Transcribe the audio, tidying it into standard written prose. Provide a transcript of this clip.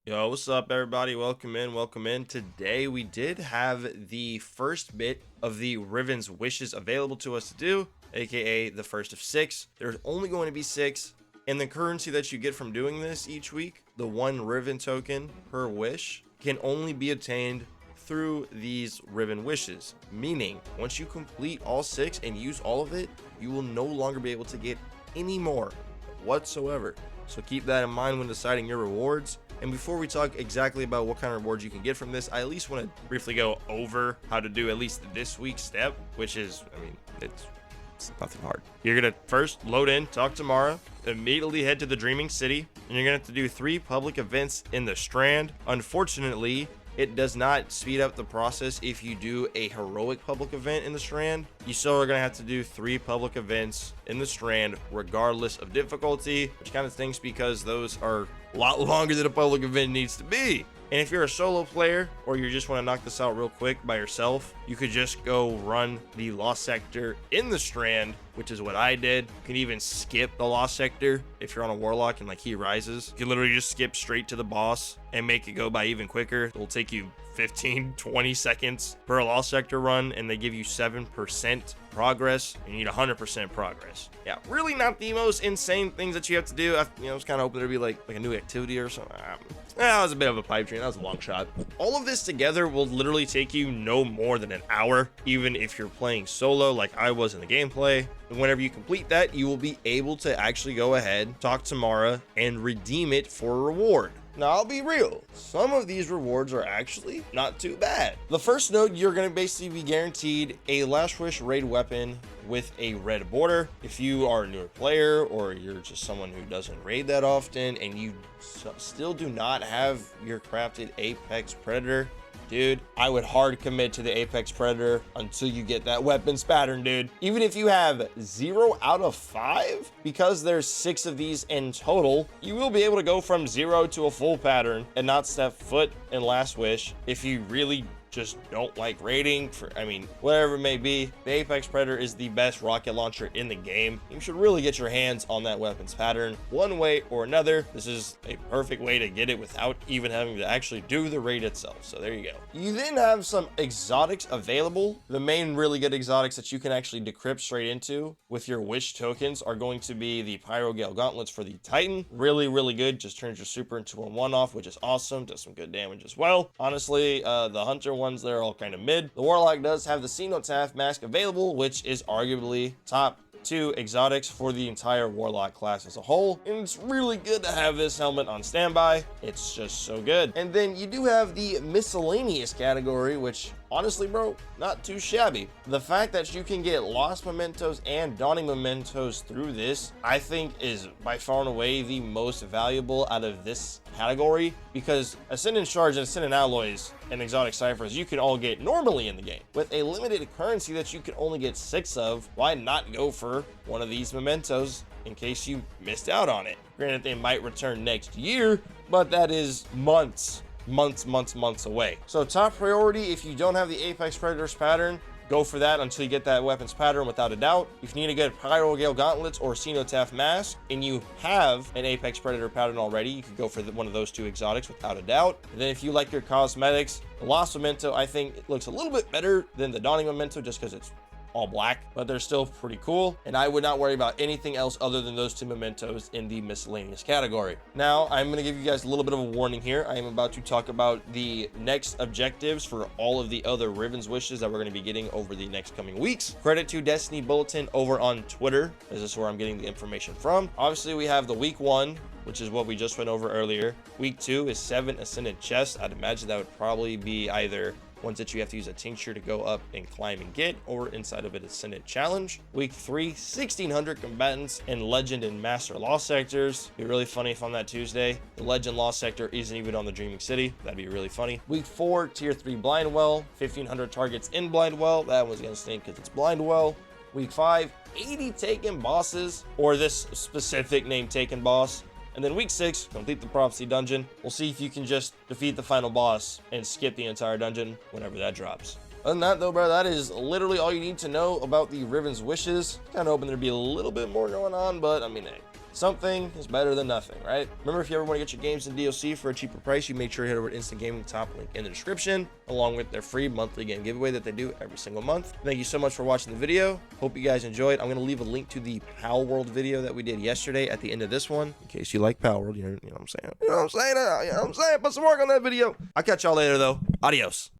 Yo, what's up, everybody? Welcome in, welcome in. Today, we did have the first bit of the Rivens wishes available to us to do, aka the first of 6. There's only going to be 6, and the currency that you get from doing this each week, the 1 Riven token per wish, can only be obtained through these Riven wishes. Meaning, once you complete all 6 and use all of it, you will no longer be able to get any more whatsoever. So keep that in mind when deciding your rewards. And before we talk exactly about what kind of rewards you can get from this, I at least want to briefly go over how to do at least this week's step, which is, it's nothing hard. You're going to first load in, talk to Mara, immediately head to the Dreaming City, and you're going to have to do 3 public events in the Strand. Unfortunately, it does not speed up the process if you do a heroic public event in the Strand. You still are going to have to do 3 public events in the Strand regardless of difficulty, which kind of stinks because those are a lot longer than a public event needs to be. And if you're a solo player or you just want to knock this out real quick by yourself, you could just go run the Lost Sector in the Strand, which is what I did. You can even skip the Lost Sector if you're on a Warlock and like he rises. You can literally just skip straight to the boss and make it go by even quicker. It'll take you 15-20 seconds per Lost Sector run, and they give you 7% progress. You need 100% progress. Yeah, really not the most insane things that you have to do. I was kind of hoping there'd be like a new activity or something. That was a bit of a pipe dream. That was a long shot. All of this together will literally take you no more than an hour, even if you're playing solo like I was in the gameplay. And whenever you complete that, you will be able to actually go ahead, talk to Mara, and redeem it for a reward. Now, I'll be real. Some of these rewards are actually not too bad. The first note, you're going to basically be guaranteed a Last Wish raid weapon with a red border. If you are a newer player or you're just someone who doesn't raid that often and you still do not have your crafted Apex Predator, dude, I would hard commit to the Apex Predator until you get that weapons pattern, dude. Even if you have 0 out of 5, because there's 6 of these in total, you will be able to go from 0 to a full pattern and not step foot in Last Wish if you really just don't like raiding for, whatever it may be. The Apex Predator is the best rocket launcher in the game. You should really get your hands on that weapons pattern one way or another. This is a perfect way to get it without even having to actually do the raid itself. So there you go. You then have some exotics available. The main really good exotics that you can actually decrypt straight into with your wish tokens are going to be the Pyro Gale gauntlets for the Titan. Really, really good. Just turns your super into a one-off, which is awesome. Does some good damage as well. Honestly, the Hunter ones, they're all kind of mid. The Warlock does have the Cenotaph mask available, which is arguably top 2 exotics for the entire Warlock class as a whole, and it's really good to have this helmet on standby. It's just so good. And then you do have the miscellaneous category, which honestly, bro, not too shabby. The fact that you can get Lost Mementos and Dawning Mementos through this, I think is by far and away the most valuable out of this category, because Ascendant Shards and Ascendant Alloys and Exotic Ciphers you can all get normally in the game. With a limited currency that you can only get 6 of, why not go for one of these mementos in case you missed out on it? Granted, they might return next year, but that is months away. So top priority, if you don't have the Apex Predator's pattern, go for that until you get that weapons pattern without a doubt. If you need to get Pyro Gale gauntlets or Cenotaph mask and you have an Apex Predator pattern already, you could go for one of those 2 exotics without a doubt. And then if you like your cosmetics, the Lost Memento, I think it looks a little bit better than the Dawning Memento just because it's all black, but they're still pretty cool, and I would not worry about anything else other than those 2 mementos in the miscellaneous category. Now, I'm going to give you guys a little bit of a warning here. I am about to talk about the next objectives for all of the other Rivens wishes that we're going to be getting over the next coming weeks. Credit to Destiny Bulletin over on Twitter, as this is where I'm getting the information from. Obviously, we have the week 1, which is what we just went over earlier. Week 2 is 7 Ascendant chests. I'd imagine that would probably be either ones that you have to use a tincture to go up and climb and get, or inside of an Ascendant challenge. Week 3, 1600 combatants in Legend and Master Lost sectors. Be really funny if on that Tuesday, the Legend Lost sector isn't even on the Dreaming City. That'd be really funny. Week 4, Tier 3 Blindwell, 1500 targets in Blindwell. That one's gonna stink because it's Blindwell. Week 5, 80 taken bosses, or this specific name taken boss. And then week 6, complete the prophecy dungeon. We'll see if you can just defeat the final boss and skip the entire dungeon whenever that drops. Other than that though, bro, that is literally all you need to know about the Riven's wishes. Kind of hoping there'd be a little bit more going on, but I mean, hey, Something is better than nothing, right? Remember, if you ever want to get your games in DLC for a cheaper price, you make sure to head over to Instant Gaming, top link in the description, along with their free monthly game giveaway that they do every single month. Thank you so much for watching the video. Hope you guys enjoyed. I'm going to leave a link to the Pal World video that we did yesterday at the end of this one, in case you like Pal World. You know what I'm saying? You know what I'm saying? Put some work on that video. I'll catch y'all later, though. Adios.